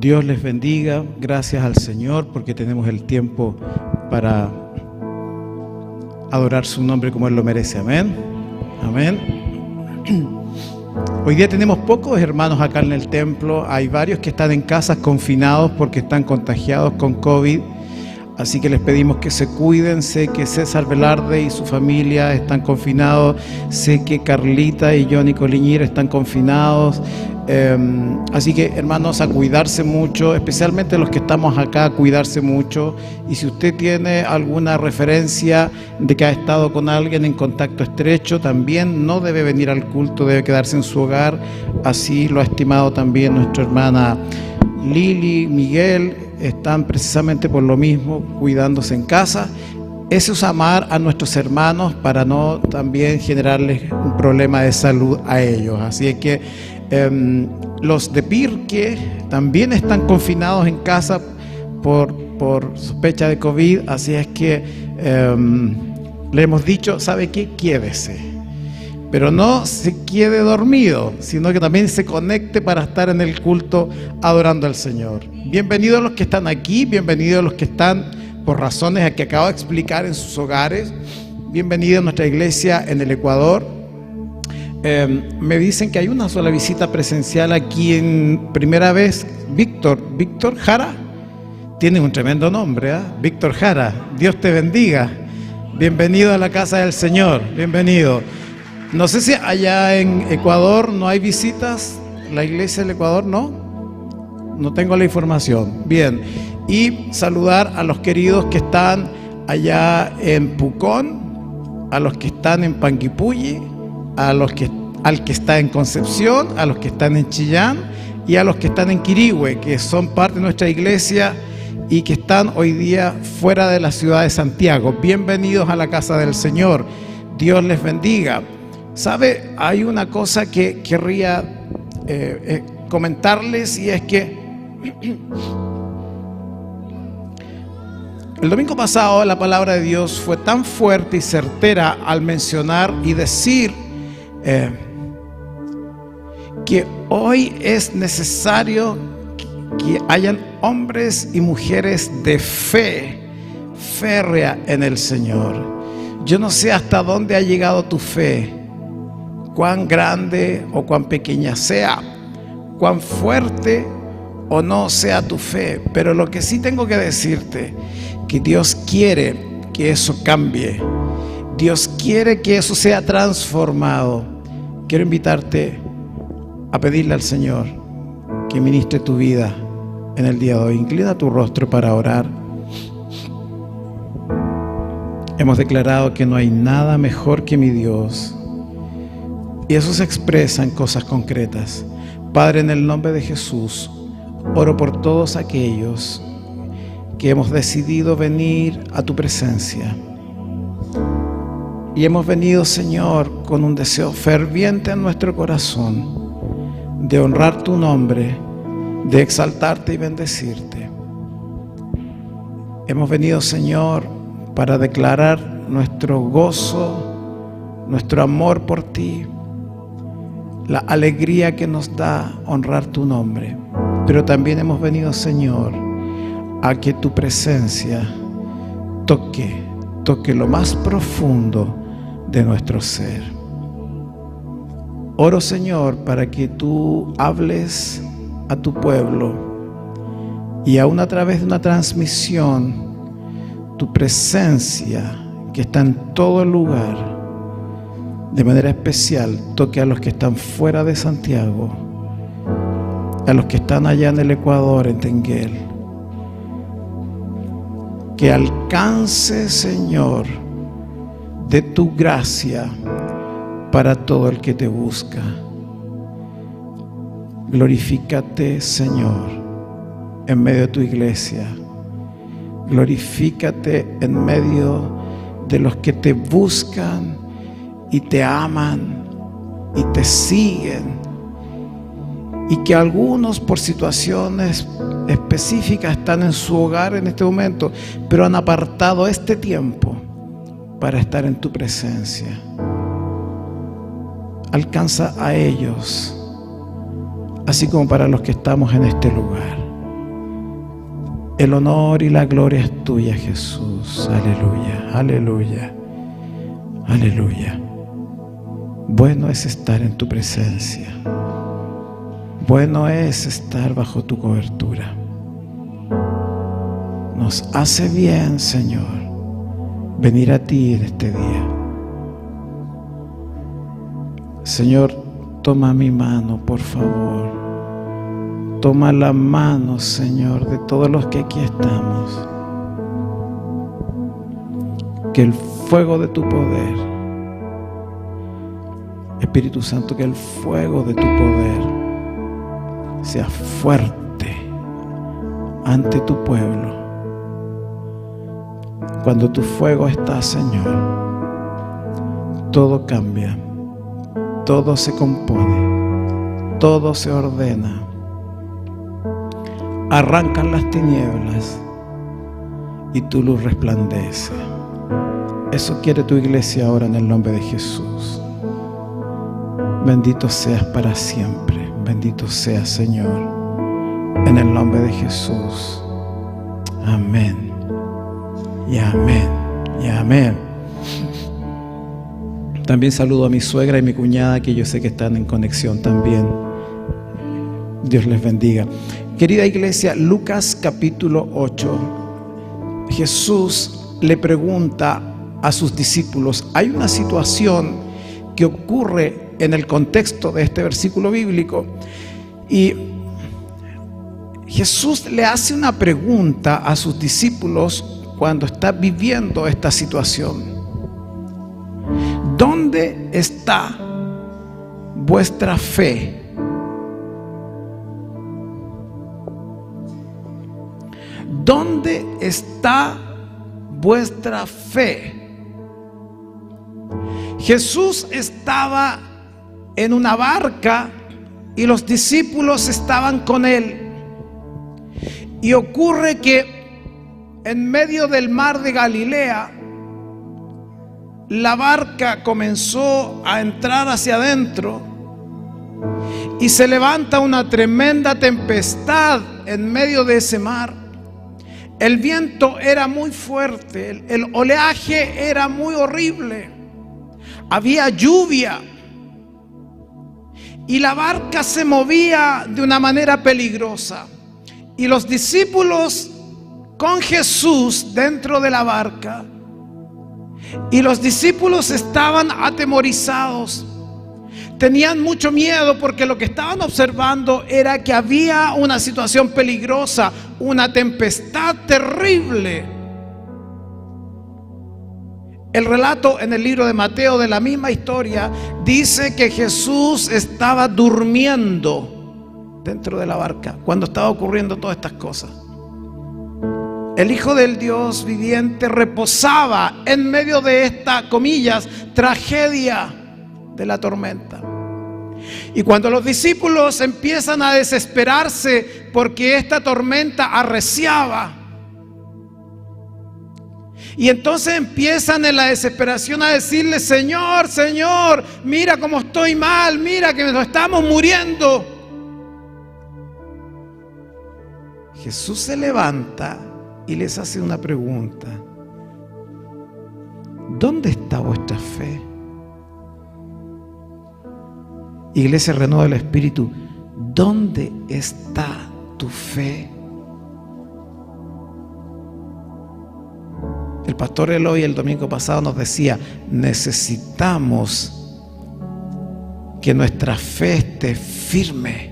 Dios les bendiga. Gracias al Señor porque tenemos el tiempo para adorar su nombre como Él lo merece. Amén. Amén. Hoy día tenemos pocos hermanos acá en el templo. Hay varios que están en casas confinados porque están contagiados con COVID. Así que les pedimos que se cuiden. Sé que César Velarde y su familia están confinados. Sé que Carlita y Johnny Coliñir están confinados. Así que, hermanos, a cuidarse mucho, especialmente los que estamos acá, a cuidarse mucho. Y si usted tiene alguna referencia de que ha estado con alguien en contacto estrecho, también no debe venir al culto, debe quedarse en su hogar. Así lo ha estimado también nuestra hermana Lili, Miguel. Están precisamente por lo mismo, cuidándose en casa. Eso es amar a nuestros hermanos para no también generarles un problema de salud a ellos. Así es que los de Pirque también están confinados en casa por sospecha de COVID. Así es que le hemos dicho, ¿sabe qué? Quédese. Pero no se quede dormido, sino que también se conecte para estar en el culto adorando al Señor. Bienvenidos los que están aquí, bienvenidos los que están por razones que acabo de explicar en sus hogares. Bienvenidos a nuestra iglesia en el Ecuador. Me dicen que hay una sola visita presencial aquí en primera vez. Víctor Jara, tiene un tremendo nombre, ¿eh? Víctor Jara, Dios te bendiga. Bienvenido a la casa del Señor, bienvenido. No sé si allá en Ecuador no hay visitas, la iglesia del Ecuador, no tengo la información. Bien, y saludar a los queridos que están allá en Pucón, a los que están en Panguipulli, al que está en Concepción, a los que están en Chillán y a los que están en Quirihue, que son parte de nuestra iglesia y que están hoy día fuera de la ciudad de Santiago. Bienvenidos a la casa del Señor. Dios les bendiga. ¿Sabe? Hay una cosa que querría comentarles, y es que el domingo pasado la palabra de Dios fue tan fuerte y certera al mencionar y decir que hoy es necesario que hayan hombres y mujeres de fe férrea en el Señor. Yo no sé hasta dónde ha llegado tu fe, cuán grande o cuán pequeña sea, cuán fuerte o no sea tu fe, pero lo que sí tengo que decirte, que Dios quiere que eso cambie. Dios quiere que eso sea transformado. Quiero invitarte a pedirle al Señor que ministre tu vida en el día de hoy. Inclina tu rostro para orar. Hemos declarado que no hay nada mejor que mi Dios. Y eso se expresa en cosas concretas. Padre, en el nombre de Jesús, oro por todos aquellos que hemos decidido venir a tu presencia. Y hemos venido, Señor, con un deseo ferviente en nuestro corazón de honrar tu nombre, de exaltarte y bendecirte. Hemos venido, Señor, para declarar nuestro gozo, nuestro amor por ti, la alegría que nos da honrar tu nombre. Pero también hemos venido, Señor, a que tu presencia toque lo más profundo de nuestro ser. Oro, Señor, para que tú hables a tu pueblo y aún a través de una transmisión, tu presencia que está en todo lugar, de manera especial toque a los que están fuera de Santiago, a los que están allá en el Ecuador, en Tenguel. Que alcance, Señor, de tu gracia para todo el que te busca. Glorifícate, Señor, en medio de tu iglesia. Glorifícate en medio de los que te buscan y te aman y te siguen, y que algunos por situaciones específicas están en su hogar en este momento, pero han apartado este tiempo para estar en tu presencia. Alcanza a ellos, así como para los que estamos en este lugar. El honor y la gloria es tuya, Jesús. Aleluya, aleluya, aleluya. Bueno es estar en tu presencia. Bueno es estar bajo tu cobertura. Nos hace bien, Señor, venir a ti en este día. Señor, toma mi mano, por favor. Toma la mano, Señor, de todos los que aquí estamos. Que el fuego de tu poder, Espíritu Santo, que el fuego de tu poder sea fuerte ante tu pueblo. Cuando tu fuego está, Señor, todo cambia, todo se compone, todo se ordena. Arrancan las tinieblas y tu luz resplandece. Eso quiere tu iglesia ahora en el nombre de Jesús. Bendito seas para siempre. Bendito seas, Señor, en el nombre de Jesús. Amén. Y amén. Y amén. También saludo a mi suegra y mi cuñada, que yo sé que están en conexión también. Dios les bendiga. Querida iglesia, Lucas capítulo 8. Jesús le pregunta a sus discípulos. Hay una situación que ocurre en el contexto de este versículo bíblico, y Jesús le hace una pregunta a sus discípulos cuando está viviendo esta situación. ¿Dónde está vuestra fe? ¿Dónde está vuestra fe? Jesús estaba en una barca y los discípulos estaban con él. Y ocurre que en medio del mar de Galilea, la barca comenzó a entrar hacia adentro y se levanta una tremenda tempestad en medio de ese mar. El viento era muy fuerte, el oleaje era muy horrible, había lluvia y la barca se movía de una manera peligrosa. Y los discípulos con Jesús dentro de la barca, y los discípulos estaban atemorizados, tenían mucho miedo, porque lo que estaban observando era que había una situación peligrosa, una tempestad terrible. El relato en el libro de Mateo de la misma historia dice que Jesús estaba durmiendo dentro de la barca cuando estaba ocurriendo todas estas cosas. El Hijo del Dios viviente reposaba en medio de esta, comillas, tragedia de la tormenta. Y cuando los discípulos empiezan a desesperarse porque esta tormenta arreciaba, y entonces empiezan en la desesperación a decirle: Señor, Señor, mira cómo estoy mal, mira que nos estamos muriendo. Jesús se levanta y les hace una pregunta: ¿dónde está vuestra fe? Iglesia Renuevo del Espíritu, ¿dónde está tu fe? El pastor Eloy el domingo pasado nos decía: necesitamos que nuestra fe esté firme,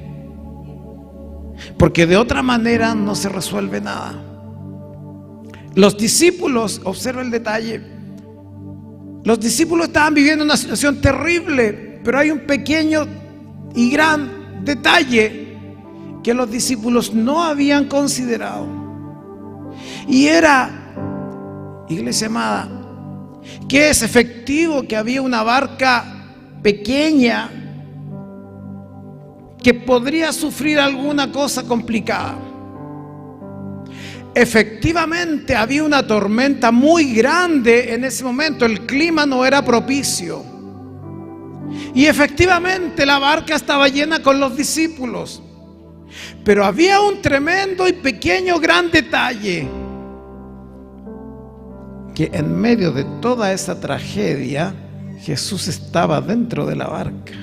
porque de otra manera no se resuelve nada. Los discípulos, observa el detalle, los discípulos estaban viviendo una situación terrible, pero hay un pequeño y gran detalle que los discípulos no habían considerado, y era, iglesia amada, que es efectivo que había una barca pequeña que podría sufrir alguna cosa complicada. Efectivamente había una tormenta muy grande en ese momento, el clima no era propicio, y efectivamente la barca estaba llena con los discípulos. Pero había un tremendo y pequeño gran detalle, que en medio de toda esa tragedia, Jesús estaba dentro de la barca.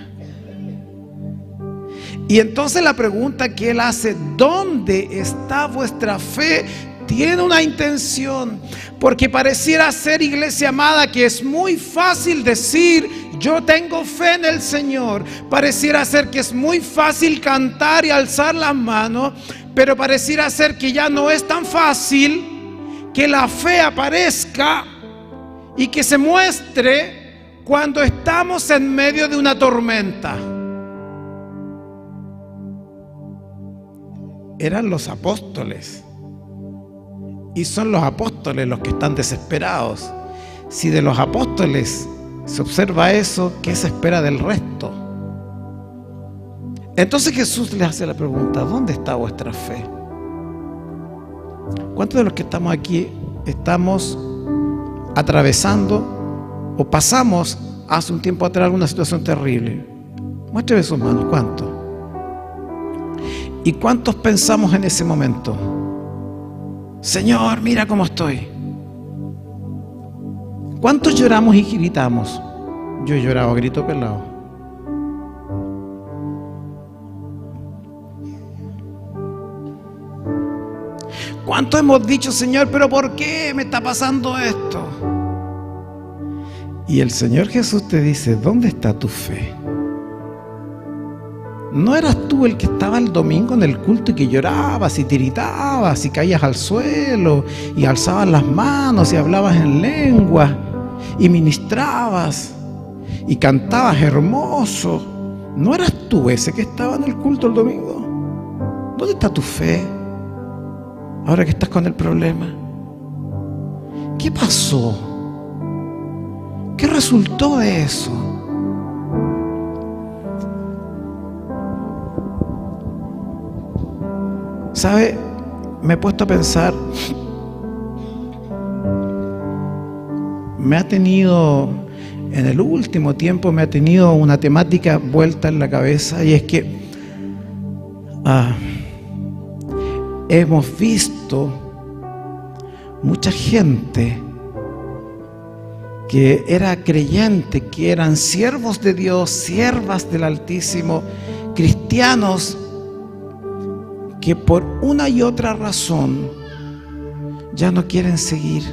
Y entonces la pregunta que él hace, ¿dónde está vuestra fe?, tiene una intención. Porque pareciera ser, iglesia amada, que es muy fácil decir: yo tengo fe en el Señor. Pareciera ser que es muy fácil cantar y alzar las manos, pero pareciera ser que ya no es tan fácil que la fe aparezca y que se muestre cuando estamos en medio de una tormenta. Eran los apóstoles, y son los apóstoles los que están desesperados. Si de los apóstoles se observa eso, ¿qué se espera del resto? Entonces Jesús les hace la pregunta: ¿dónde está vuestra fe? ¿Cuántos de los que estamos aquí estamos atravesando o pasamos hace un tiempo atrás alguna situación terrible? Muéstrame sus manos. ¿Cuántos? ¿Y cuántos pensamos en ese momento: Señor, mira cómo estoy? ¿Cuántos lloramos y gritamos? Yo he llorado a grito pelado. ¿Cuántos hemos dicho: Señor, pero ¿por qué me está pasando esto? Y el Señor Jesús te dice: ¿dónde está tu fe? ¿No eras tú el que estaba el domingo en el culto y que llorabas y tiritabas y caías al suelo y alzabas las manos y hablabas en lengua y ministrabas y cantabas hermoso? ¿No eras tú ese que estaba en el culto el domingo? ¿Dónde está tu fe ahora que estás con el problema? ¿Qué pasó? ¿Qué resultó de eso? ¿Sabe? Me he puesto a pensar, en el último tiempo me ha tenido una temática vuelta en la cabeza, y es que hemos visto mucha gente que era creyente, que eran siervos de Dios, siervas del Altísimo, cristianos, que por una y otra razón ya no quieren seguir.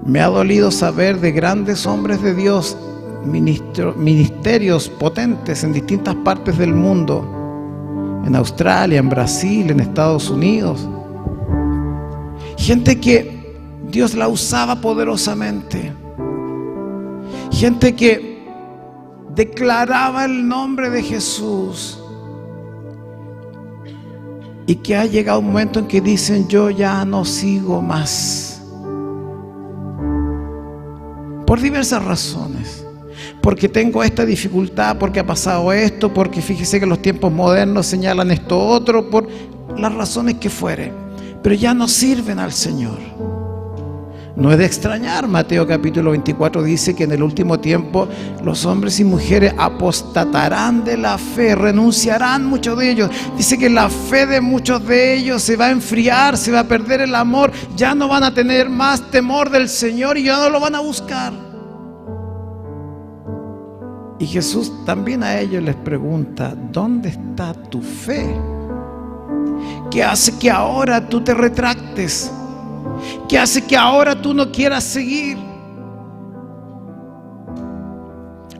Me ha dolido saber de grandes hombres de Dios, ministerios potentes en distintas partes del mundo, en Australia, en Brasil, en Estados Unidos. Gente que Dios la usaba poderosamente. Gente que declaraba el nombre de Jesús, y que ha llegado un momento en que dicen: yo ya no sigo más, por diversas razones, porque tengo esta dificultad, porque ha pasado esto, porque fíjese que los tiempos modernos señalan esto otro, por las razones que fuere, pero ya no sirven al Señor. No es de extrañar, Mateo capítulo 24 dice que en el último tiempo los hombres y mujeres apostatarán de la fe, renunciarán muchos de ellos. Dice que la fe de muchos de ellos se va a enfriar, se va a perder el amor, ya no van a tener más temor del Señor y ya no lo van a buscar. Y Jesús también a ellos les pregunta: ¿dónde está tu fe? ¿Qué hace que ahora tú te retractes? ¿Qué hace que ahora tú no quieras seguir?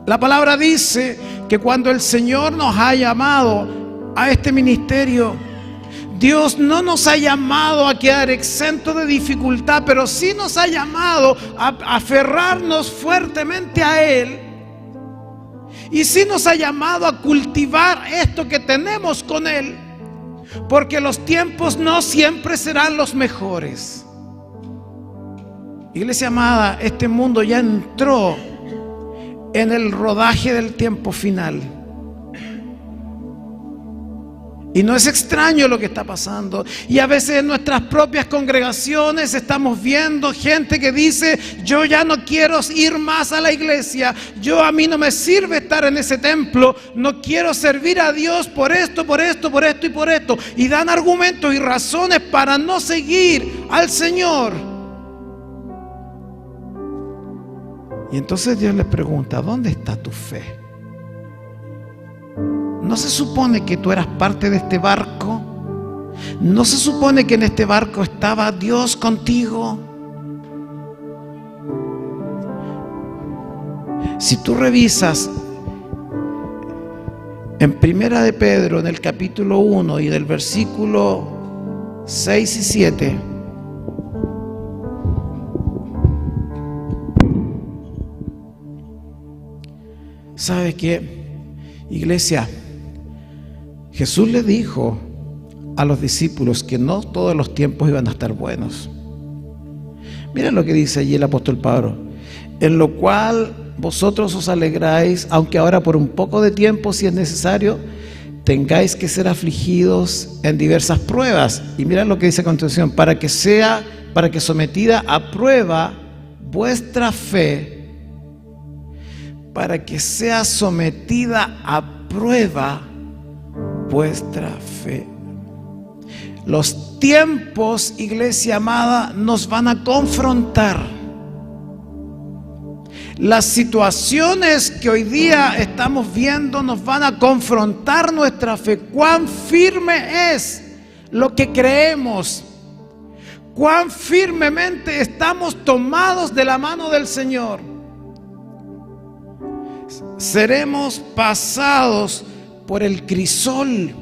La palabra dice que cuando el Señor nos ha llamado a este ministerio, Dios no nos ha llamado a quedar exentos de dificultad, pero sí nos ha llamado a aferrarnos fuertemente a Él. Y sí nos ha llamado a cultivar esto que tenemos con Él, porque los tiempos no siempre serán los mejores. Iglesia amada, este mundo ya entró en el rodaje del tiempo final. Y no es extraño lo que está pasando. Y a veces en nuestras propias congregaciones estamos viendo gente que dice: yo ya no quiero ir más a la iglesia, a mí no me sirve estar en ese templo, no quiero servir a Dios por esto, por esto, por esto y por esto. Y dan argumentos y razones para no seguir al Señor. Y entonces Dios les pregunta: ¿dónde está tu fe? ¿No se supone que tú eras parte de este barco? ¿No se supone que en este barco estaba Dios contigo? Si tú revisas en Primera de Pedro, en el capítulo 1 y del versículo 6 y 7, ¿sabe qué, iglesia? Jesús le dijo a los discípulos que no todos los tiempos iban a estar buenos. Mira lo que dice allí el apóstol Pablo: en lo cual vosotros os alegráis, aunque ahora por un poco de tiempo, si es necesario, tengáis que ser afligidos en diversas pruebas. Y mira lo que dice a continuación: para que sometida a prueba vuestra fe, para que sea sometida a prueba vuestra fe. Los tiempos, iglesia amada, nos van a confrontar. Las situaciones que hoy día estamos viendo nos van a confrontar nuestra fe. Cuán firme es lo que creemos, cuán firmemente estamos tomados de la mano del Señor. Seremos pasados por el crisol.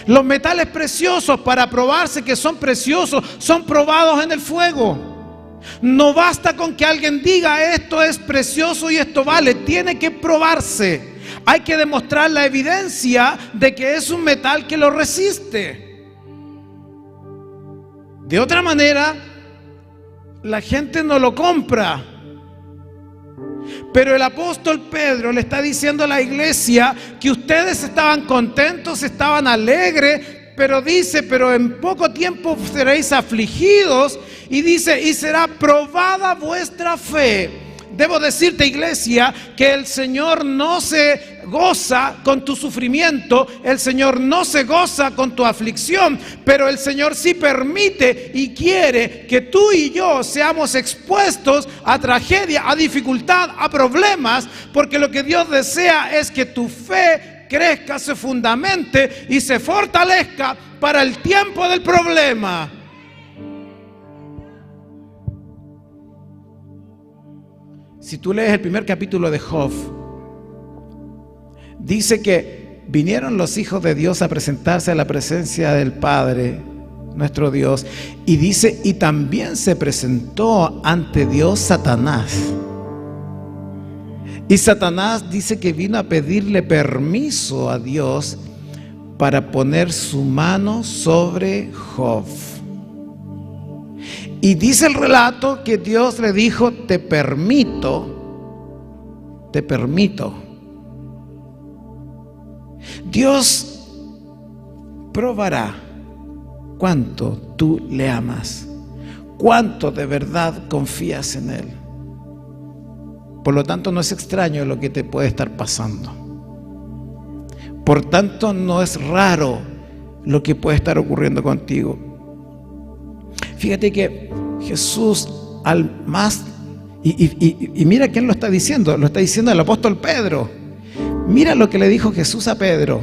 Los metales preciosos, para probarse que son preciosos, son probados en el fuego. No basta con que alguien diga: esto es precioso y esto vale. Tiene que probarse. Hay que demostrar la evidencia de que es un metal que lo resiste. De otra manera, la gente no lo compra. Pero el apóstol Pedro le está diciendo a la iglesia que ustedes estaban contentos, estaban alegres, pero dice: pero en poco tiempo seréis afligidos, y dice: y será probada vuestra fe. Debo decirte, iglesia, que el Señor no se goza con tu sufrimiento, el Señor no se goza con tu aflicción, pero el Señor sí permite y quiere que tú y yo seamos expuestos a tragedia, a dificultad, a problemas, porque lo que Dios desea es que tu fe crezca, se fundamente y se fortalezca para el tiempo del problema. Si tú lees el primer capítulo de Job, dice que vinieron los hijos de Dios a presentarse a la presencia del Padre, nuestro Dios, y dice: y también se presentó ante Dios Satanás. Y Satanás dice que vino a pedirle permiso a Dios para poner su mano sobre Job. Y dice el relato que Dios le dijo: te permito. Dios probará cuánto tú le amas, cuánto de verdad confías en Él. Por lo tanto, no es extraño lo que te puede estar pasando. Por tanto, no es raro lo que puede estar ocurriendo contigo. Fíjate que Jesús y mira quién lo está diciendo el apóstol Pedro. Mira lo que le dijo Jesús a Pedro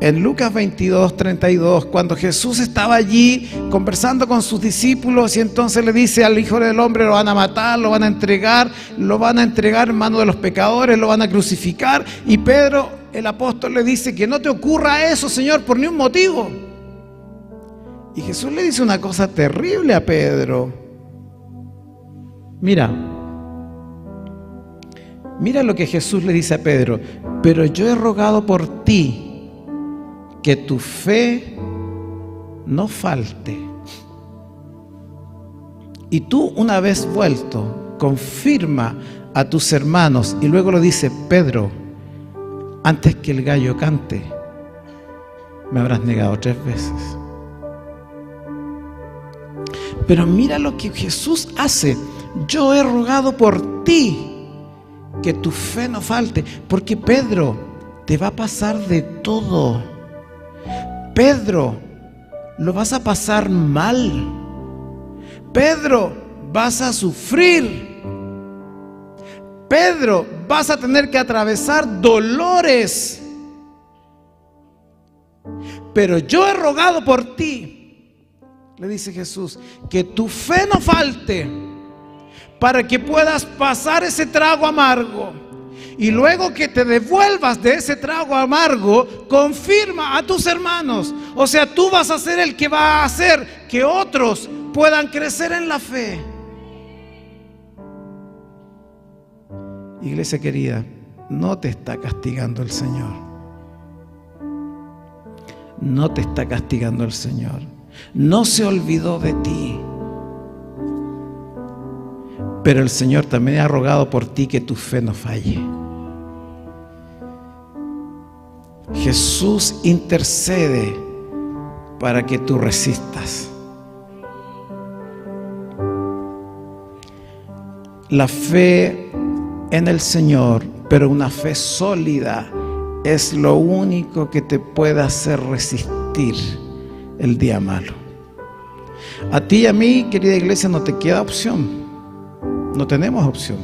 en Lucas 22:32, cuando Jesús estaba allí conversando con sus discípulos, y entonces le dice: al Hijo del Hombre lo van a matar, lo van a entregar en manos de los pecadores, lo van a crucificar. Y Pedro, el apóstol, le dice: que no te ocurra eso, Señor, por ningún motivo. Y Jesús le dice una cosa terrible a Pedro. Mira lo que Jesús le dice a Pedro: pero yo he rogado por ti que tu fe no falte. Y tú, una vez vuelto, confirma a tus hermanos. Y luego lo dice: Pedro, antes que el gallo cante, me habrás negado 3 veces. Pero mira lo que Jesús hace. Yo he rogado por ti, que tu fe no falte, porque Pedro, te va a pasar de todo. Pedro, lo vas a pasar mal. Pedro, vas a sufrir. Pedro, vas a tener que atravesar dolores. Pero yo he rogado por ti, le dice Jesús, que tu fe no falte, para que puedas pasar ese trago amargo. Y luego que te devuelvas de ese trago amargo, confirma a tus hermanos. O sea, tú vas a ser el que va a hacer que otros puedan crecer en la fe. Iglesia querida, no te está castigando el Señor. No te está castigando el Señor. No se olvidó de ti. Pero el Señor también ha rogado por ti que tu fe no falle. Jesús intercede para que tú resistas. La fe en el Señor, pero una fe sólida, es lo único que te puede hacer resistir el día malo. A ti y a mí, querida iglesia, no te queda opción. No tenemos opción.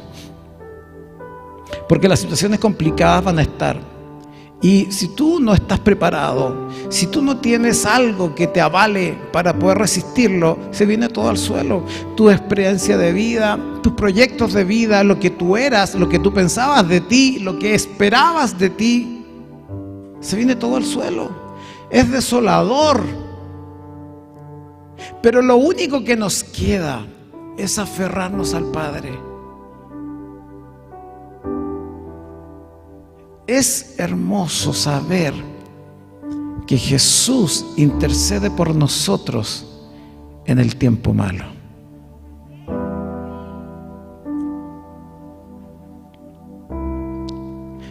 Porque las situaciones complicadas van a estar. Y si tú no estás preparado, si tú no tienes algo que te avale para poder resistirlo, se viene todo al suelo. Tu experiencia de vida, tus proyectos de vida, lo que tú eras, lo que tú pensabas de ti, lo que esperabas de ti, se viene todo al suelo. Es desolador. Pero lo único que nos queda es aferrarnos al Padre. Es hermoso saber que Jesús intercede por nosotros en el tiempo malo.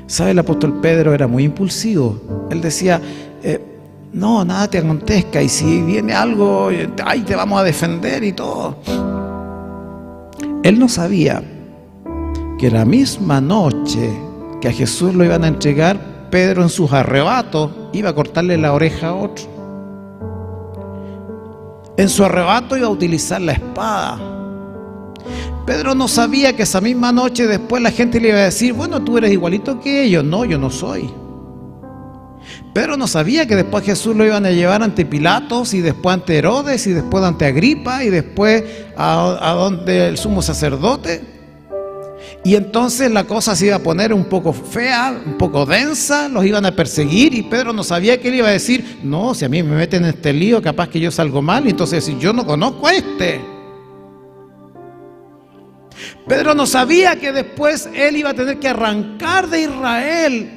¿Sabe? El apóstol Pedro era muy impulsivo. Él decía, no, nada te acontezca, y si viene algo, ahí te vamos a defender y todo. Él no sabía que la misma noche que a Jesús lo iban a entregar, Pedro en sus arrebatos iba a cortarle la oreja a otro. En su arrebato iba a utilizar la espada. Pedro no sabía que esa misma noche después la gente le iba a decir, bueno, tú eres igualito que ellos. No, yo no soy. Pedro no sabía que después Jesús lo iban a llevar ante Pilatos, y después ante Herodes, y después ante Agripa, y después a donde el sumo sacerdote. Y entonces la cosa se iba a poner un poco fea, un poco densa, los iban a perseguir, y Pedro no sabía que él iba a decir, no, si a mí me meten en este lío, capaz que yo salgo mal, y entonces si yo no conozco a este. Pedro no sabía que después él iba a tener que arrancar de Israel,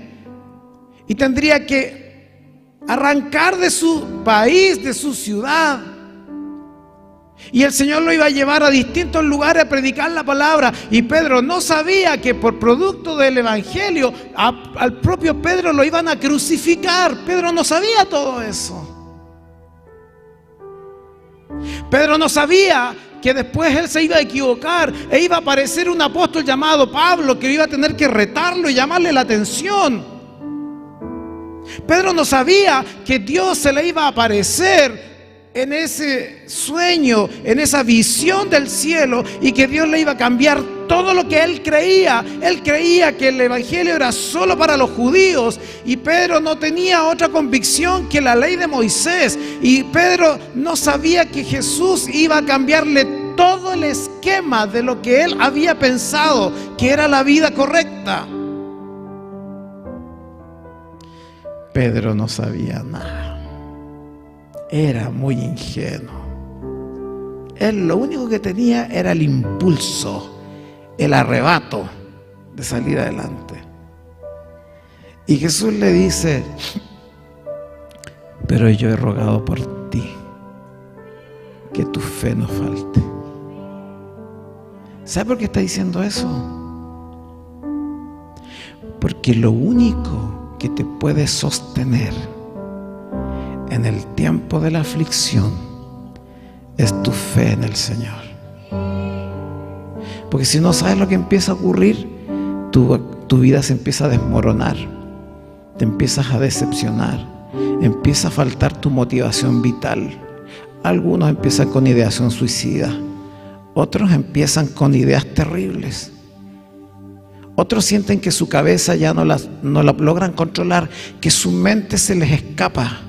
y tendría que arrancar de su país, de su ciudad. Y el Señor lo iba a llevar a distintos lugares a predicar la palabra. Y Pedro no sabía que por producto del evangelio al propio Pedro lo iban a crucificar. Pedro no sabía todo eso. Pedro no sabía que después él se iba a equivocar e iba a aparecer un apóstol llamado Pablo, que iba a tener que retarlo y llamarle la atención. Pedro no sabía que Dios se le iba a aparecer en ese sueño, en esa visión del cielo, y que Dios le iba a cambiar todo lo que él creía. Él creía que el evangelio era solo para los judíos, y Pedro no tenía otra convicción que la ley de Moisés. Y Pedro no sabía que Jesús iba a cambiarle todo el esquema de lo que él había pensado que era la vida correcta. Pedro no sabía nada. Era muy ingenuo. Él lo único que tenía era el impulso, el arrebato de salir adelante. Y Jesús le dice, pero yo he rogado por ti, que tu fe no falte. ¿Sabe por qué está diciendo eso? Porque lo único que te puede sostener en el tiempo de la aflicción es tu fe en el Señor. Porque si no sabes lo que empieza a ocurrir, tu vida se empieza a desmoronar, te empiezas a decepcionar, empieza a faltar tu motivación vital. Algunos empiezan con ideación suicida, otros empiezan con ideas terribles. Otros sienten que su cabeza ya no la logran controlar, que su mente se les escapa.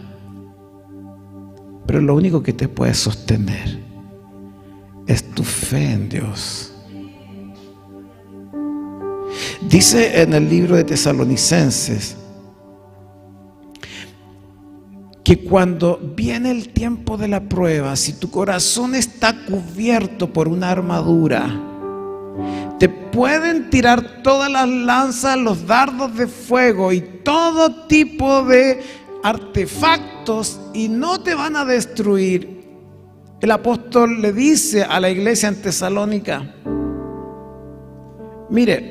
Pero lo único que te puede sostener es tu fe en Dios. Dice en el libro de Tesalonicenses que cuando viene el tiempo de la prueba, si tu corazón está cubierto por una armadura, te pueden tirar todas las lanzas, los dardos de fuego y todo tipo de artefactos y no te van a destruir. El apóstol le dice a la iglesia en Tesalónica: mire,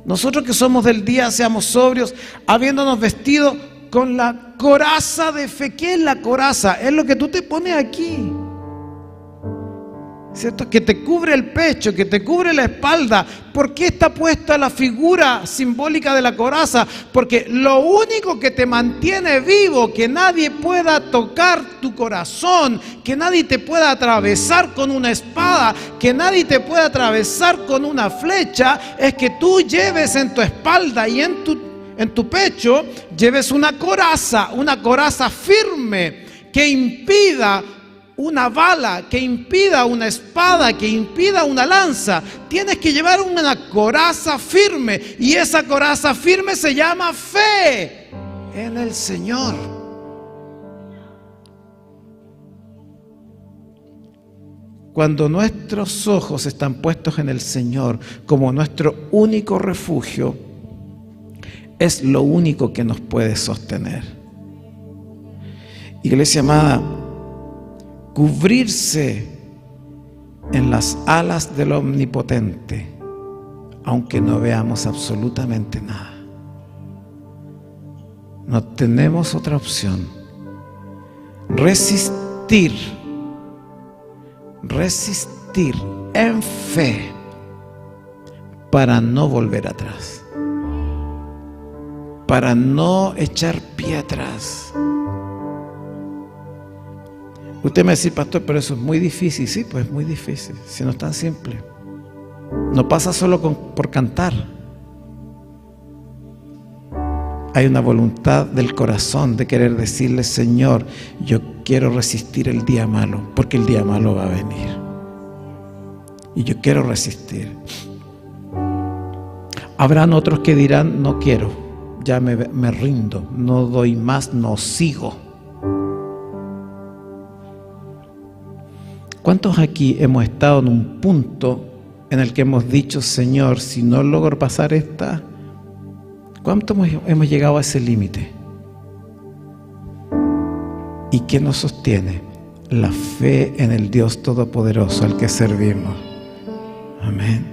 nosotros que somos del día, seamos sobrios, habiéndonos vestido con la coraza de fe. ¿Qué es la coraza? Es lo que tú te pones aquí, ¿cierto? Que te cubre el pecho, que te cubre la espalda. ¿Por qué está puesta la figura simbólica de la coraza? Porque lo único que te mantiene vivo, que nadie pueda tocar tu corazón, que nadie te pueda atravesar con una espada, que nadie te pueda atravesar con una flecha, es que tú lleves en tu espalda y en tu pecho, lleves una coraza firme que impida una bala, que impida una espada, que impida una lanza. Tienes que llevar una coraza firme, y esa coraza firme se llama fe en el Señor. Cuando nuestros ojos están puestos en el Señor como nuestro único refugio, es lo único que nos puede sostener. Iglesia amada, cubrirse en las alas del Omnipotente, aunque no veamos absolutamente nada. No tenemos otra opción. Resistir en fe para no volver atrás, para no echar pie atrás. Usted me dice: pastor, pero eso es muy difícil. Sí, pues es muy difícil, si no es tan simple. No pasa solo por cantar. Hay una voluntad del corazón de querer decirle: Señor, yo quiero resistir el día malo, porque el día malo va a venir, y yo quiero resistir. Habrán otros que dirán: no quiero, ya me rindo, no doy más, no sigo. ¿Cuántos aquí hemos estado en un punto en el que hemos dicho: Señor, si no logro pasar esta? ¿Cuánto hemos llegado a ese límite? ¿Y qué nos sostiene? La fe en el Dios Todopoderoso al que servimos. Amén.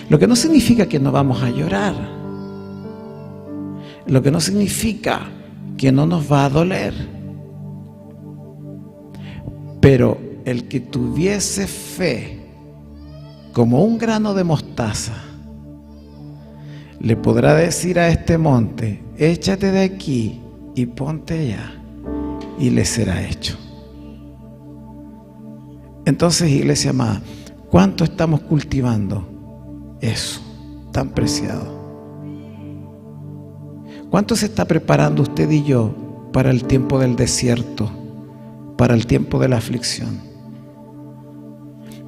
Lo que no significa que no vamos a llorar. Lo que no significa que no nos va a doler. Pero el que tuviese fe como un grano de mostaza, le podrá decir a este monte: échate de aquí y ponte allá, y le será hecho. Entonces, iglesia amada, ¿cuánto estamos cultivando eso tan preciado? ¿Cuánto se está preparando usted y yo para el tiempo del desierto, para el tiempo de la aflicción?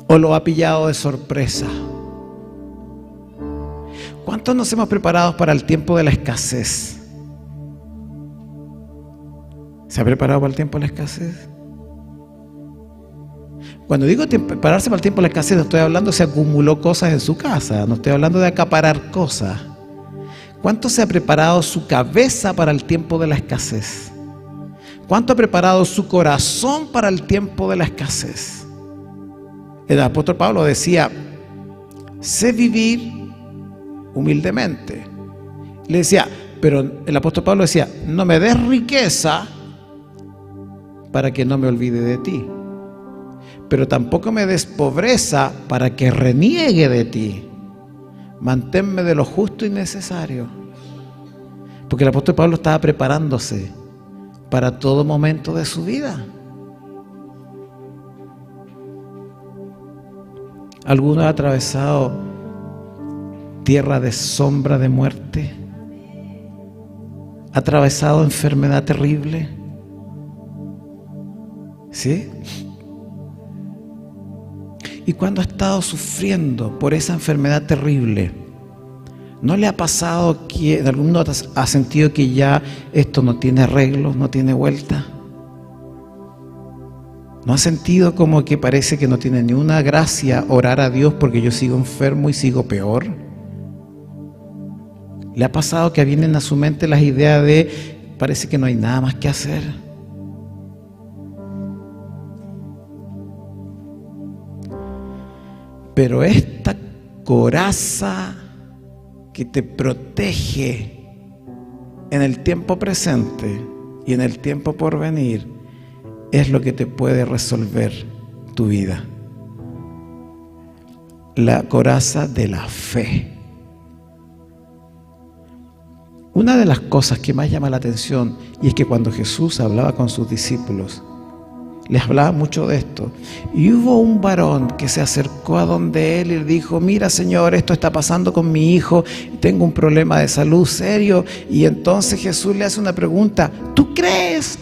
¿O lo ha pillado de sorpresa? ¿Cuántos nos hemos preparado para el tiempo de la escasez? ¿Se ha preparado para el tiempo de la escasez? Cuando digo prepararse para el tiempo de la escasez, no estoy hablando de se acumuló cosas en su casa, no estoy hablando de acaparar cosas. ¿Cuánto se ha preparado su cabeza para el tiempo de la escasez? ¿Cuánto ha preparado su corazón para el tiempo de la escasez? El apóstol Pablo decía: sé vivir humildemente. Le decía: Pero el apóstol Pablo decía, no me des riqueza para que no me olvide de ti, pero tampoco me des pobreza para que reniegue de ti. Manténme de lo justo y necesario. Porque el apóstol Pablo estaba preparándose para todo momento de su vida. ¿Alguno ha atravesado tierra de sombra de muerte? ¿Ha atravesado enfermedad terrible? ¿Sí? Y cuando ha estado sufriendo por esa enfermedad terrible, ¿no le ha pasado que en algún momento ha sentido que ya esto no tiene arreglo, no tiene vuelta? ¿No ha sentido como que parece que no tiene ni una gracia orar a Dios porque yo sigo enfermo y sigo peor? ¿Le ha pasado que vienen a su mente las ideas de parece que no hay nada más que hacer? Pero esta coraza que te protege en el tiempo presente y en el tiempo por venir es lo que te puede resolver tu vida. La coraza de la fe. Una de las cosas que más llama la atención, y es que cuando Jesús hablaba con sus discípulos, les hablaba mucho de esto. Y hubo un varón que se acercó a donde él y le dijo, mira Señor, esto está pasando con mi hijo, tengo un problema de salud serio. Y entonces Jesús le hace una pregunta, ¿tú crees?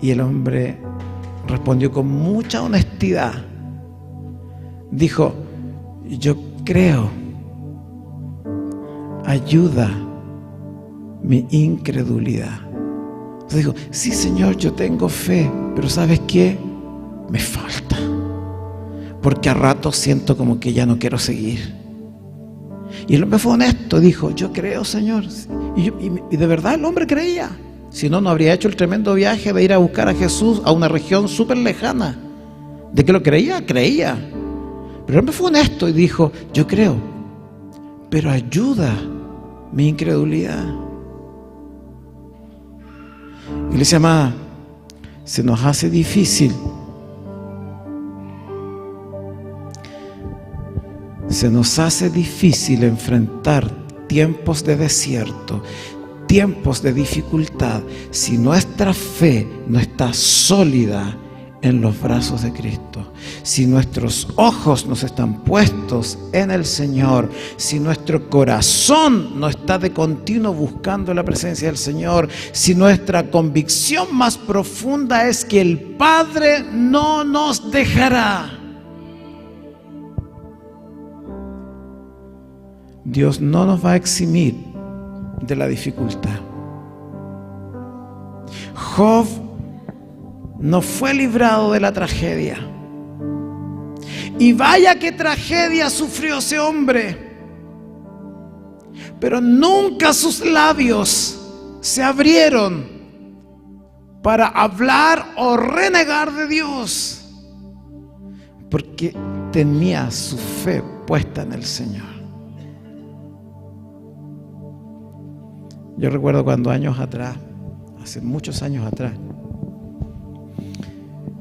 Y el hombre respondió con mucha honestidad. Dijo, yo creo, ayuda mi incredulidad. Entonces dijo, sí Señor, yo tengo fe, pero ¿sabes qué? Me falta. Porque a ratos siento como que ya no quiero seguir. Y el hombre fue honesto, dijo, yo creo Señor. Y de verdad el hombre creía. Si no, no habría hecho el tremendo viaje de ir a buscar a Jesús a una región súper lejana. ¿De qué lo creía? Creía. Pero el hombre fue honesto y dijo, yo creo, pero ayuda mi incredulidad. Iglesia amada, se nos hace difícil. Se nos hace difícil enfrentar tiempos de desierto, tiempos de dificultad, si nuestra fe no está sólida en los brazos de Cristo, si nuestros ojos nos están puestos en el Señor, si nuestro corazón no está de continuo buscando la presencia del Señor, si nuestra convicción más profunda es que el Padre no nos dejará. Dios no nos va a eximir de la dificultad. Job no fue librado de la tragedia. Y vaya qué tragedia sufrió ese hombre. Pero nunca sus labios se abrieron para hablar o renegar de Dios, porque tenía su fe puesta en el Señor. Yo recuerdo cuando años atrás, hace muchos años atrás,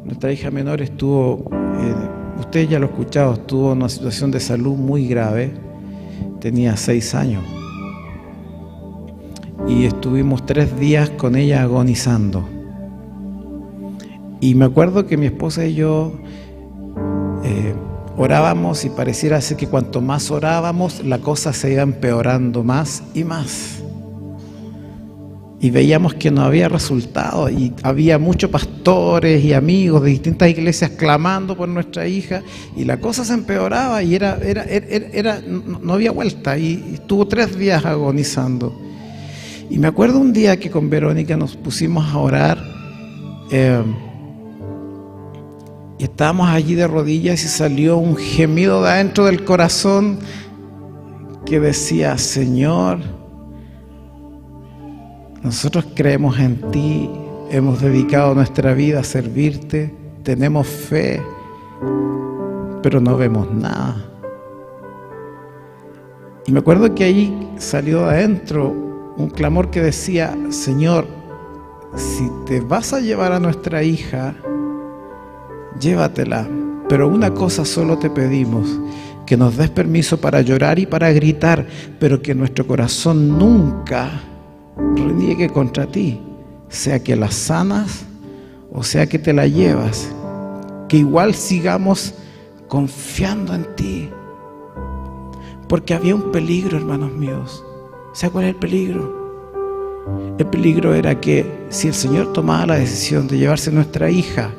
nuestra hija menor estuvo, usted ya lo ha escuchado, estuvo en una situación de salud muy grave, tenía 6 años. Y estuvimos 3 días con ella agonizando. Y me acuerdo que mi esposa y yo orábamos y pareciera ser que cuanto más orábamos, la cosa se iba empeorando más y más. Y veíamos que no había resultado y había muchos pastores y amigos de distintas iglesias clamando por nuestra hija y la cosa se empeoraba y no había vuelta y estuvo 3 días agonizando. Y me acuerdo un día que con Verónica nos pusimos a orar y estábamos allí de rodillas y salió un gemido de adentro del corazón que decía, Señor, nosotros creemos en ti, hemos dedicado nuestra vida a servirte, tenemos fe, pero no vemos nada. Y me acuerdo que ahí salió de adentro un clamor que decía: Señor, si te vas a llevar a nuestra hija, llévatela, pero una cosa solo te pedimos, que nos des permiso para llorar y para gritar, pero que nuestro corazón nunca reniegue contra ti, sea que la sanas o sea que te la llevas, que igual sigamos confiando en ti. Porque había un peligro, hermanos míos. ¿Sabe cuál es el peligro? El peligro era que si el Señor tomaba la decisión de llevarse nuestra hija,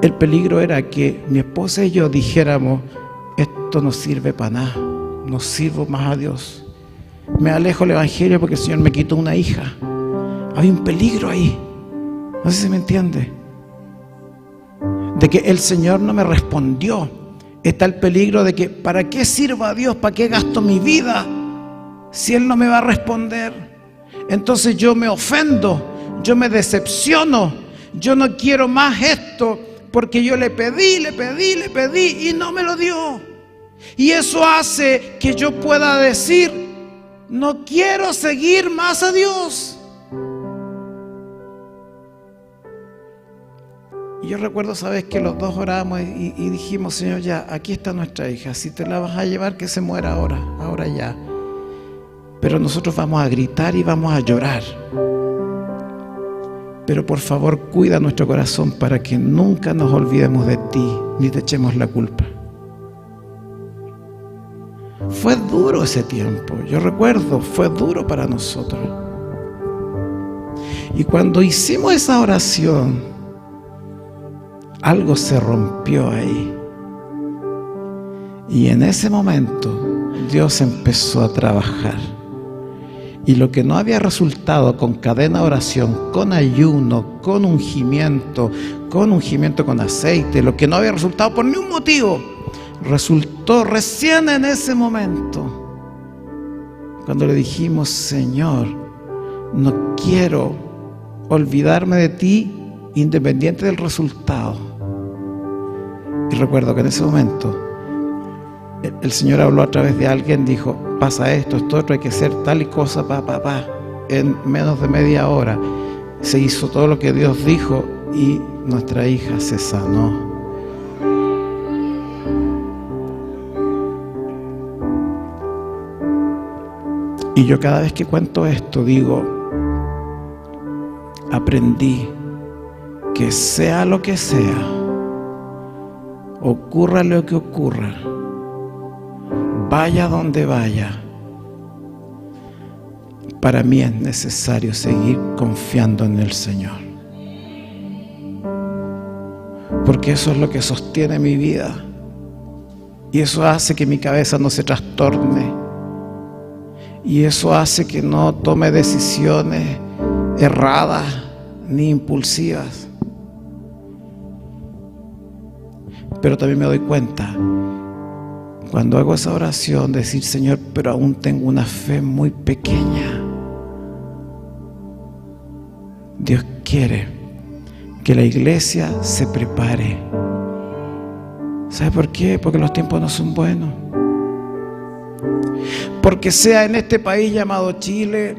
el peligro era que mi esposa y yo dijéramos: esto no sirve para nada, no sirvo más a Dios, me alejo del Evangelio porque el Señor me quitó una hija. Había un peligro ahí, no sé si me entiende, de que el Señor no me respondió. Está el peligro de que ¿para qué sirvo a Dios? ¿Para qué gasto mi vida si Él no me va a responder? Entonces yo me ofendo, yo me decepciono, yo no quiero más esto, porque yo le pedí y no me lo dio. Y eso hace que yo pueda decir: no quiero seguir más a Dios. Y yo recuerdo, ¿sabes?, que los dos oramos y dijimos: Señor, ya, aquí está nuestra hija, si te la vas a llevar, que se muera ahora ya. Pero nosotros vamos a gritar y vamos a llorar. Pero por favor, cuida nuestro corazón para que nunca nos olvidemos de ti, ni te echemos la culpa. Fue duro ese tiempo, yo recuerdo, fue duro para nosotros. Y cuando hicimos esa oración, algo se rompió ahí. Y en ese momento Dios empezó a trabajar. Y lo que no había resultado con cadena de oración, con ayuno, con ungimiento con aceite, lo que no había resultado por ningún motivo, resultó recién en ese momento, cuando le dijimos: Señor, no quiero olvidarme de ti independiente del resultado. Y recuerdo que en ese momento el Señor habló a través de alguien, dijo: pasa esto otro, hay que hacer tal y cosa, En menos de media hora se hizo todo lo que Dios dijo y nuestra hija se sanó. Y yo cada vez que cuento esto digo: aprendí que sea lo que sea, ocurra lo que ocurra, vaya donde vaya, para mí es necesario seguir confiando en el Señor. Porque eso es lo que sostiene mi vida. Y eso hace que mi cabeza no se trastorne. Y eso hace que no tome decisiones erradas ni impulsivas. Pero también me doy cuenta, cuando hago esa oración, decir: Señor, pero aún tengo una fe muy pequeña. Dios quiere que la iglesia se prepare. ¿Sabe por qué? Porque los tiempos no son buenos. Porque sea en este país llamado Chile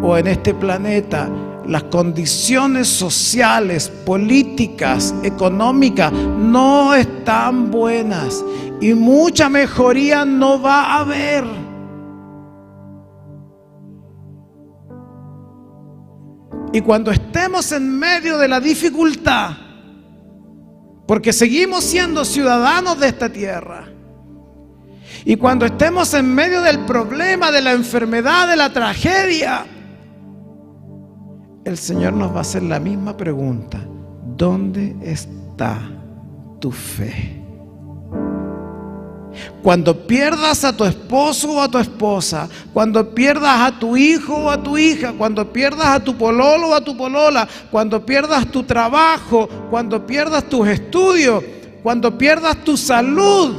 o en este planeta, las condiciones sociales, políticas, económicas no están buenas y mucha mejoría no va a haber. Y cuando estemos en medio de la dificultad, porque seguimos siendo ciudadanos de esta tierra, y cuando estemos en medio del problema, de la enfermedad, de la tragedia, el Señor nos va a hacer la misma pregunta: ¿dónde está tu fe? Cuando pierdas a tu esposo o a tu esposa, cuando pierdas a tu hijo o a tu hija, cuando pierdas a tu pololo o a tu polola, cuando pierdas tu trabajo, cuando pierdas tus estudios, cuando pierdas tu salud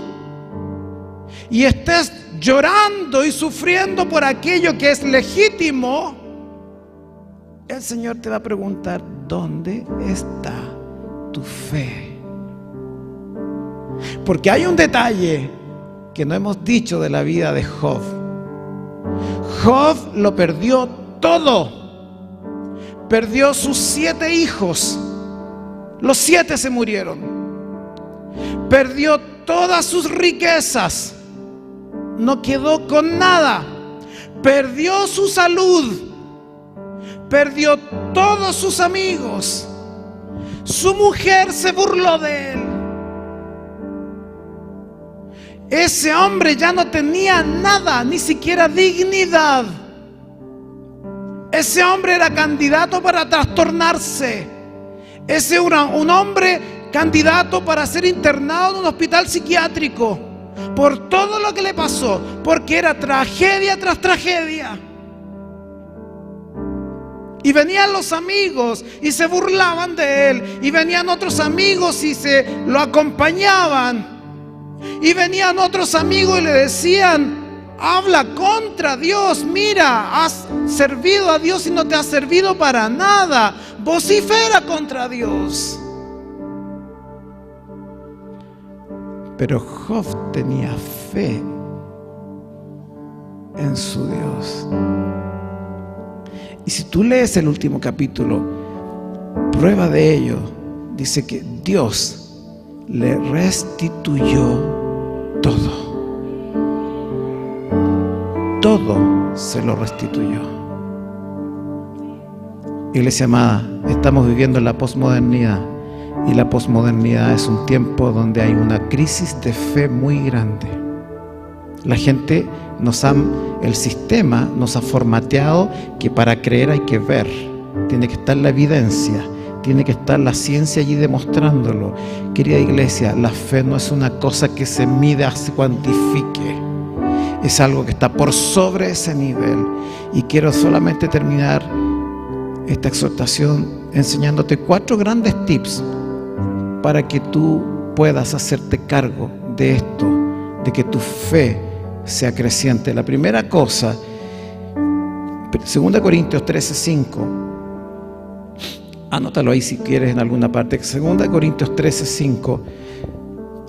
y estés llorando y sufriendo por aquello que es legítimo, el Señor te va a preguntar: ¿dónde está tu fe? Porque hay un detalle que no hemos dicho de la vida de Job. Job lo perdió todo. Perdió sus 7 hijos. Los 7 se murieron. Perdió todas sus riquezas. No quedó con nada. Perdió su salud. Perdió todos sus amigos. Su mujer se burló de él. Ese hombre ya no tenía nada, ni siquiera dignidad. Ese hombre era candidato para trastornarse. Ese era un hombre candidato para ser internado en un hospital psiquiátrico por todo lo que le pasó, porque era tragedia tras tragedia. Y venían los amigos y se burlaban de él, y venían otros amigos y lo acompañaban. Y venían otros amigos y le decían: habla contra Dios, mira, has servido a Dios y no te has servido para nada, vocifera contra Dios. Pero Job tenía fe en su Dios. Y si tú lees el último capítulo, prueba de ello, dice que Dios le restituyó todo. Todo se lo restituyó. Iglesia amada, estamos viviendo en la posmodernidad, y la posmodernidad es un tiempo donde hay una crisis de fe muy grande. La gente el sistema nos ha formateado que para creer hay que ver, tiene que estar la evidencia, tiene que estar la ciencia allí demostrándolo. Querida iglesia, la fe no es una cosa que se mida, se cuantifique. Es algo que está por sobre ese nivel. Y quiero solamente terminar esta exhortación enseñándote 4 grandes tips para que tú puedas hacerte cargo de esto, de que tu fe sea creciente. La primera cosa, 2 Corintios 13:5, anótalo ahí si quieres en alguna parte. 2 Corintios 13:5.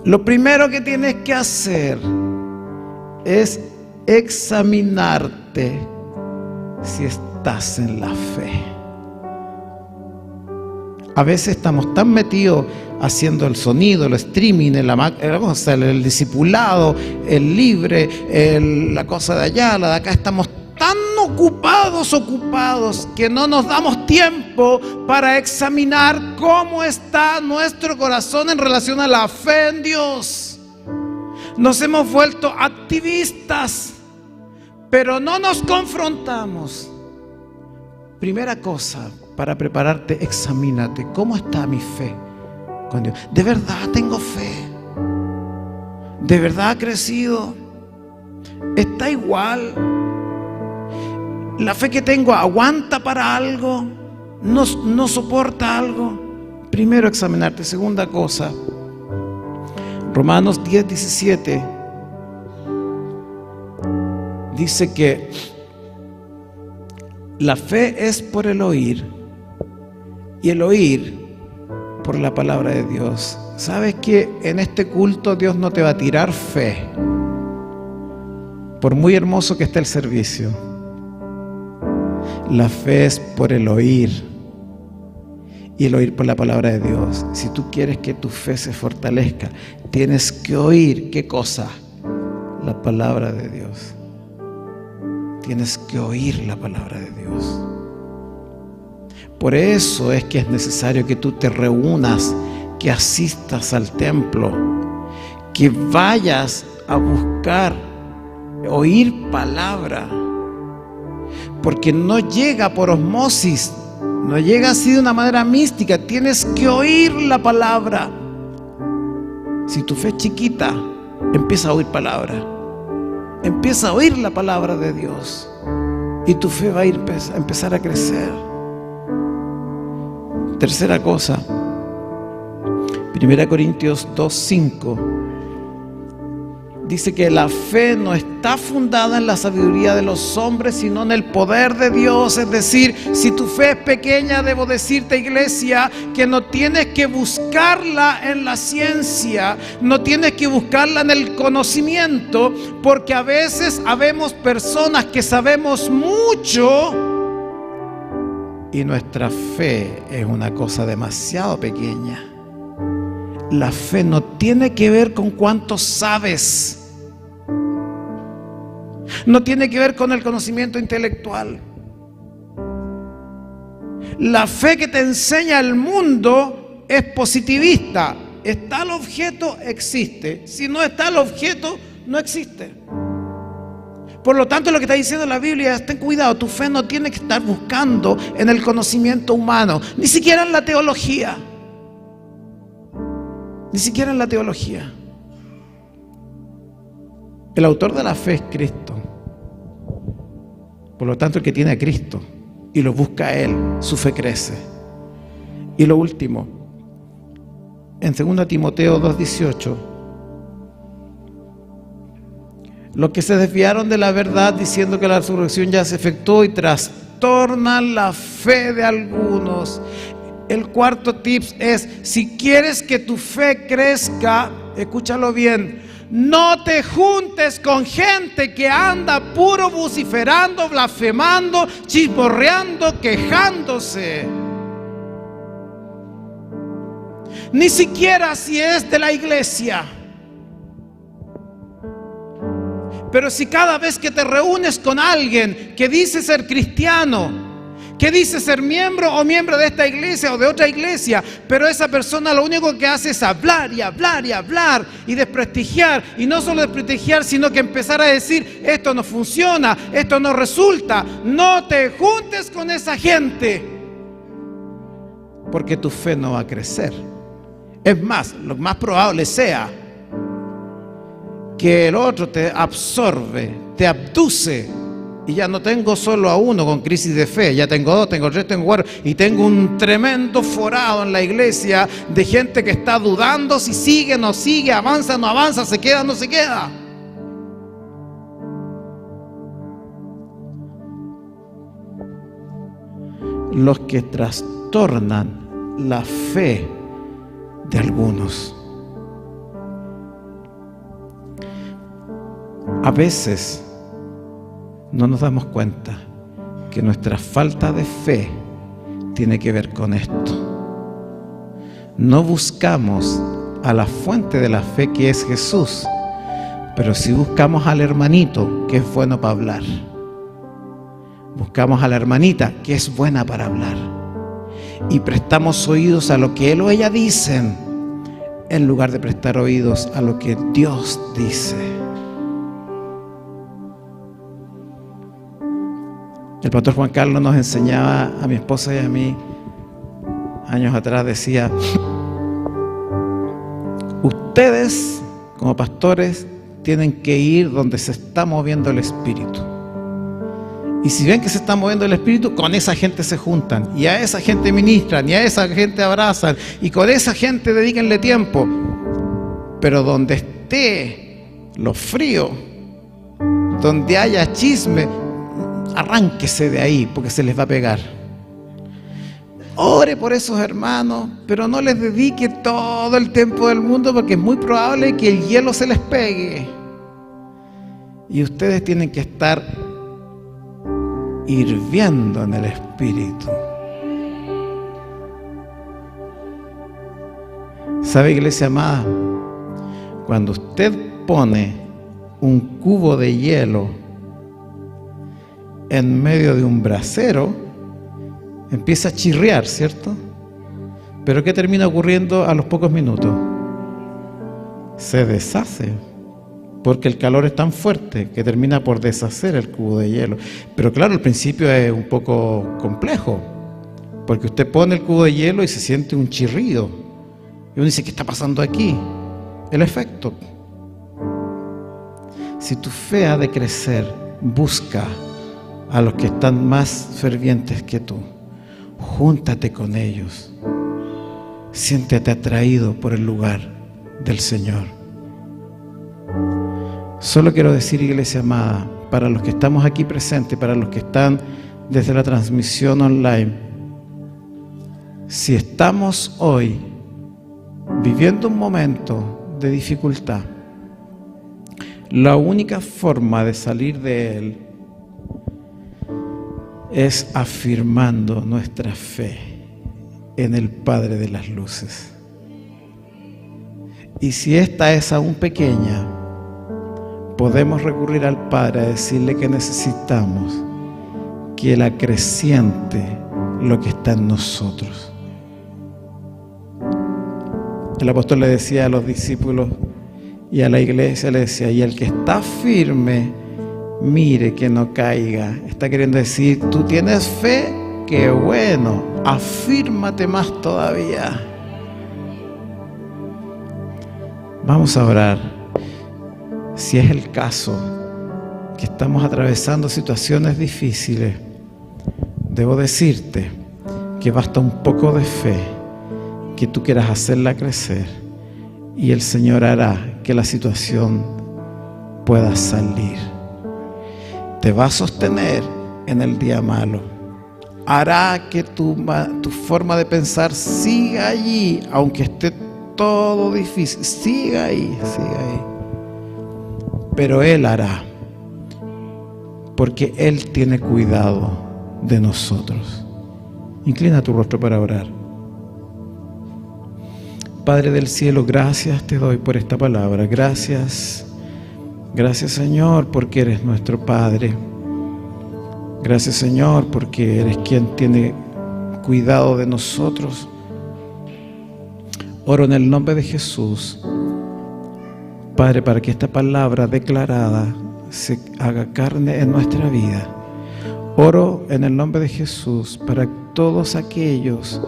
Lo primero que tienes que hacer es examinarte si estás en la fe. A veces estamos tan metidos haciendo el sonido, el streaming, el discipulado, el libre, la cosa de allá, la de acá. Estamos tan ocupados que no nos damos tiempo para examinar cómo está nuestro corazón en relación a la fe en Dios. Nos hemos vuelto activistas, pero no nos confrontamos. Primera cosa, para prepararte, examínate. ¿Cómo está mi fe con Dios? ¿De verdad tengo fe? ¿De verdad ha crecido? ¿Está igual? ¿La fe que tengo aguanta para algo? ¿No soporta algo? Primero examinarte. Segunda cosa, Romanos 10:17 dice que la fe es por el oír, y el oír por la palabra de Dios. ¿Sabes que en este culto Dios no te va a tirar fe? Por muy hermoso que esté el servicio, la fe es por el oír, y el oír por la palabra de Dios. Si tú quieres que tu fe se fortalezca, tienes que oír, ¿qué cosa? La palabra de Dios. Tienes que oír la palabra de Dios. Por eso es que es necesario que tú te reúnas, que asistas al templo, que vayas a buscar oír palabra, porque no llega por osmosis, no llega así de una manera mística. Tienes que oír la palabra. Si tu fe es chiquita, empieza a oír palabra. Empieza a oír la palabra de Dios, y tu fe va a empezar a crecer. Tercera cosa, 1 Corintios 2:5 dice que la fe no está fundada en la sabiduría de los hombres, sino en el poder de Dios. Es decir, si tu fe es pequeña, debo decirte, iglesia, que no tienes que buscarla en la ciencia, no tienes que buscarla en el conocimiento, porque a veces habemos personas que sabemos mucho y nuestra fe es una cosa demasiado pequeña. La fe no tiene que ver con cuánto sabes. No tiene que ver con el conocimiento intelectual. La fe que te enseña el mundo es positivista. Está el objeto, existe. Si no está el objeto, no existe. Por lo tanto, lo que está diciendo la Biblia es: ten cuidado, tu fe no tiene que estar buscando en el conocimiento humano, ni siquiera en la teología. Ni siquiera en la teología. El autor de la fe es Cristo. Por lo tanto, el que tiene a Cristo y lo busca a Él, su fe crece. Y lo último, en 2 Timoteo 2:18, los que se desviaron de la verdad diciendo que la resurrección ya se efectuó y trastornan la fe de algunos. El cuarto tip es: si quieres que tu fe crezca, escúchalo bien, no te juntes con gente que anda puro vociferando, blasfemando, chismorreando, quejándose. Ni siquiera si es de la iglesia. Pero si cada vez que te reúnes con alguien que dice ser cristiano, que dice ser miembro o miembro de esta iglesia o de otra iglesia, pero esa persona lo único que hace es hablar y hablar y hablar y desprestigiar, y no solo desprestigiar, sino que empezar a decir: esto no funciona, esto no resulta, no te juntes con esa gente, porque tu fe no va a crecer. Es más, lo más probable sea que el otro te absorbe, te abduce. Y ya no tengo solo a uno con crisis de fe, ya tengo dos, tengo tres, tengo cuatro, y tengo un tremendo forado en la iglesia de gente que está dudando si sigue o no sigue, avanza o no avanza, se queda o no se queda. Los que trastornan la fe de algunos. A veces no nos damos cuenta que nuestra falta de fe tiene que ver con esto. No buscamos a la fuente de la fe, que es Jesús, pero sí buscamos al hermanito que es bueno para hablar. Buscamos a la hermanita que es buena para hablar. Y prestamos oídos a lo que él o ella dicen, en lugar de prestar oídos a lo que Dios dice. El pastor Juan Carlos nos enseñaba a mi esposa y a mí años atrás, decía: ustedes como pastores tienen que ir donde se está moviendo el Espíritu, y si ven que se está moviendo el Espíritu, con esa gente se juntan, y a esa gente ministran, y a esa gente abrazan, y con esa gente dedíquenle tiempo. Pero donde esté lo frío, donde haya chisme, arránquese de ahí, porque se les va a pegar. Ore por esos hermanos, pero no les dedique todo el tiempo del mundo, porque es muy probable que el hielo se les pegue. Y ustedes tienen que estar hirviendo en el Espíritu. ¿Sabe, iglesia amada? Cuando usted pone un cubo de hielo en medio de un brasero, empieza a chirriar, ¿cierto? Pero ¿qué termina ocurriendo a los pocos minutos? Se deshace, porque el calor es tan fuerte que termina por deshacer el cubo de hielo. Pero claro, al principio es un poco complejo, porque usted pone el cubo de hielo y se siente un chirrido, y uno dice: ¿qué está pasando aquí? El efecto. Si tu fe ha de crecer, busca a los que están más fervientes que tú. Júntate con ellos. Siéntete atraído por el lugar del Señor. Solo quiero decir, iglesia amada, para los que estamos aquí presentes, para los que están desde la transmisión online, si estamos hoy viviendo un momento de dificultad, la única forma de salir de él es afirmando nuestra fe en el Padre de las Luces. Y si esta es aún pequeña, podemos recurrir al Padre a decirle que necesitamos que Él acreciente lo que está en nosotros. El apóstol le decía a los discípulos y a la iglesia, le decía, y el que está firme, mire que no caiga. Está queriendo decir, tú tienes fe, qué bueno, afírmate más todavía. Vamos a orar. Si es el caso que estamos atravesando situaciones difíciles, debo decirte que basta un poco de fe, que tú quieras hacerla crecer, y el Señor hará que la situación pueda salir. Te va a sostener en el día malo. Hará que tu forma de pensar siga allí, aunque esté todo difícil. Siga ahí, siga ahí. Pero Él hará, porque Él tiene cuidado de nosotros. Inclina tu rostro para orar. Padre del cielo, gracias te doy por esta palabra. Gracias, gracias Señor, porque eres nuestro Padre. Gracias Señor, porque eres quien tiene cuidado de nosotros. Oro en el nombre de Jesús, Padre, para que esta palabra declarada se haga carne en nuestra vida. Oro en el nombre de Jesús para todos aquellos